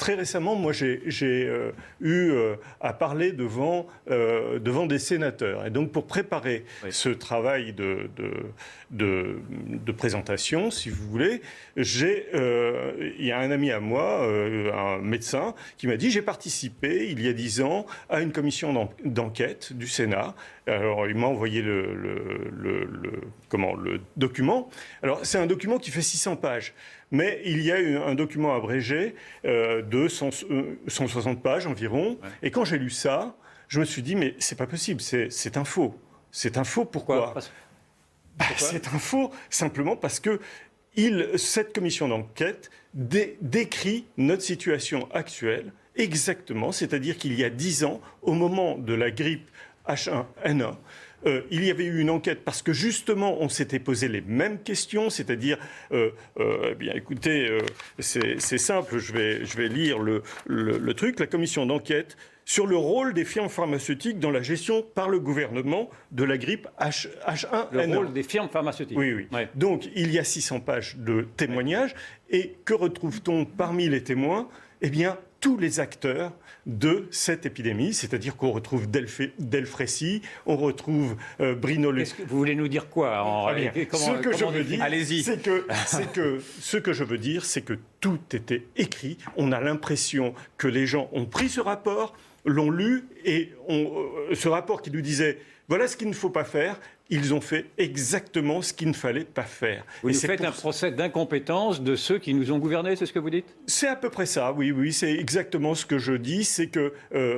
très récemment, moi, j'ai eu à parler devant des sénateurs. Et donc, pour préparer ce travail de présentation, si vous voulez, il y a un ami à moi, un médecin, qui m'a dit « J'ai participé, il y a 10 ans, à une commission d'enquête du Sénat. » Alors, il m'a envoyé le document. Alors, c'est un document qui fait 600 pages. Mais il y a eu un document abrégé de 160 pages environ. Ouais. Et quand j'ai lu ça, je me suis dit, mais c'est pas possible, c'est un faux. C'est un faux, pourquoi c'est un faux simplement parce que cette commission d'enquête décrit notre situation actuelle exactement, c'est-à-dire qu'il y a 10 ans, au moment de la grippe H1N1, il y avait eu une enquête parce que justement on s'était posé les mêmes questions, c'est-à-dire, bien écoutez, c'est simple, je vais lire le truc, la commission d'enquête sur le rôle des firmes pharmaceutiques dans la gestion par le gouvernement de la grippe H1N1. Le rôle des firmes pharmaceutiques. Oui, oui. Ouais. Donc il y a 600 pages de témoignages et que retrouve-t-on parmi les témoins ? Eh bien, tous les acteurs de cette épidémie, c'est-à-dire qu'on retrouve Delfrécy, on retrouve Brino... Vous voulez nous dire quoi Ce que je veux dire, ce que je veux dire, c'est que tout était écrit. On a l'impression que les gens ont pris ce rapport, l'ont lu, et ce rapport qui nous disait « voilà ce qu'il ne faut pas faire », ils ont fait exactement ce qu'il ne fallait pas faire. Vous nous faites un procès d'incompétence de ceux qui nous ont gouvernés, c'est ce que vous dites ? C'est à peu près ça, oui, c'est exactement ce que je dis. C'est que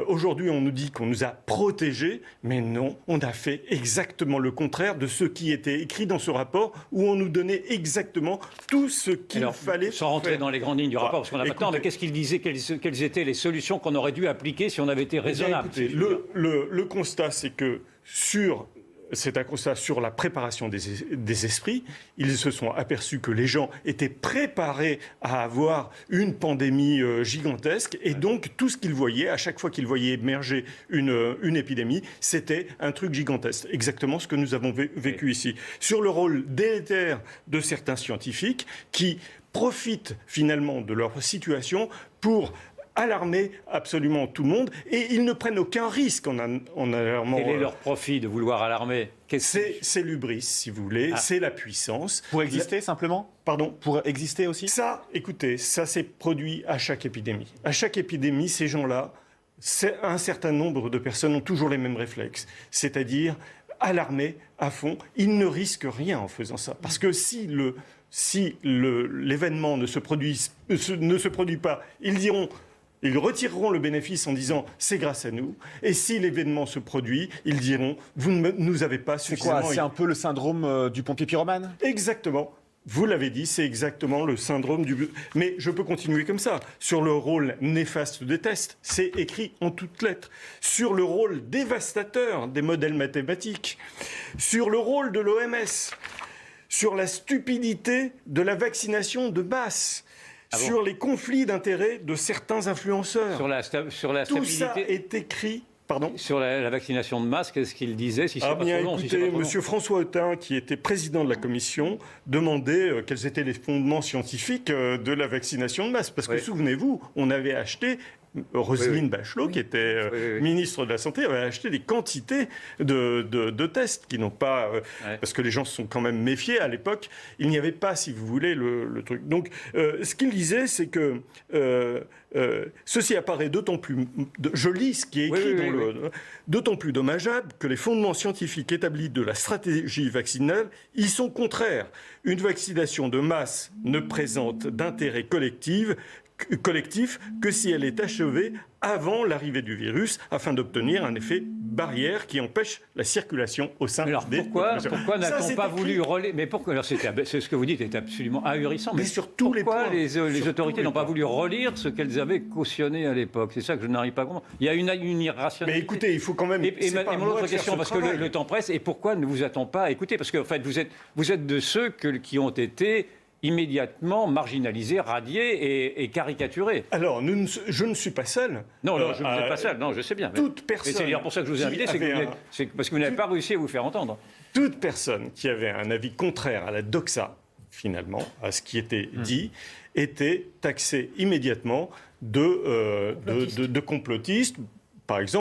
aujourd'hui, on nous dit qu'on nous a protégés, mais non, on a fait exactement le contraire de ce qui était écrit dans ce rapport, où on nous donnait exactement tout ce qu'il fallait sans rentrer faire. Dans les grandes lignes du rapport, parce qu'on n'a pas de temps, mais qu'est-ce qu'il disait, quelles étaient les solutions qu'on aurait dû appliquer si on avait été raisonnable ? Le constat, c'est que c'est un constat sur la préparation des esprits. Ils se sont aperçus que les gens étaient préparés à avoir une pandémie gigantesque. Et donc, tout ce qu'ils voyaient, à chaque fois qu'ils voyaient émerger une épidémie, c'était un truc gigantesque. Exactement ce que nous avons vécu ici. Sur le rôle délétère de certains scientifiques qui profitent finalement de leur situation pour alarmer absolument tout le monde, et ils ne prennent aucun risque en alarmant. Quel est leur profit de vouloir alarmer ? C'est l'hubris, si vous voulez, c'est la puissance. Pour exister, simplement ? Pardon ? Pour exister aussi ? Ça, écoutez, ça s'est produit à chaque épidémie. À chaque épidémie, ces gens-là, un certain nombre de personnes ont toujours les mêmes réflexes, c'est-à-dire alarmer à fond. Ils ne risquent rien en faisant ça, parce que si l'événement ne se produit pas, ils retireront le bénéfice en disant « c'est grâce à nous ». Et si l'événement se produit, ils diront « vous ne nous avez pas suffisamment... » C'est quoi ? C'est un peu le syndrome du pompier pyromane ? Exactement. Vous l'avez dit, c'est exactement le syndrome du... Mais je peux continuer comme ça. Sur le rôle néfaste des tests, c'est écrit en toutes lettres. Sur le rôle dévastateur des modèles mathématiques. Sur le rôle de l'OMS. Sur la stupidité de la vaccination de masse. Sur les conflits d'intérêts de certains influenceurs. Sur la stabilité. Tout ça est écrit. Pardon ? Sur la vaccination de masse, qu'est-ce qu'il disait si c'est pas bien, trop long, écoutez, M. François Autain, qui était président de la commission, demandait quels étaient les fondements scientifiques de la vaccination de masse. Parce que, souvenez-vous, on avait acheté... Roselyne Bachelot, qui était ministre de la Santé, avait acheté des quantités de tests qui n'ont pas... Parce que les gens se sont quand même méfiés à l'époque. Il n'y avait pas, si vous voulez, le truc. Donc, ce qu'il disait, c'est que ceci apparaît d'autant plus... Je lis ce qui est écrit dans le... D'autant plus dommageable que les fondements scientifiques établis de la stratégie vaccinale y sont contraires. Une vaccination de masse ne présente d'intérêt collectif que si elle est achevée avant l'arrivée du virus, afin d'obtenir un effet barrière qui empêche la circulation au sein des populations. Pourquoi n'a-t-on pas voulu relayer ? Mais pourquoi ? C'est ce que vous dites est absolument ahurissant. Mais sur tous les points. Pourquoi les autorités n'ont pas voulu relire ce qu'elles avaient cautionné à l'époque ? C'est ça que je n'arrive pas à comprendre. Il y a une irrationalité. Mais écoutez, il faut quand même... Et mon autre question, parce que le temps presse, et pourquoi ne vous a-t-on pas écouté ? Parce qu'en fait, vous êtes de ceux qui ont été immédiatement marginalisé, radié et caricaturé. Alors, je ne suis pas seul. Non, je ne suis pas seul, non, je sais bien. Toute personne... Et c'est d'ailleurs pour ça que je vous ai invité, c'est parce que vous n'avez pas réussi à vous faire entendre. Toute personne qui avait un avis contraire à la doxa finalement, à ce qui était dit, étaient taxés immédiatement de complotistes. Par exemple,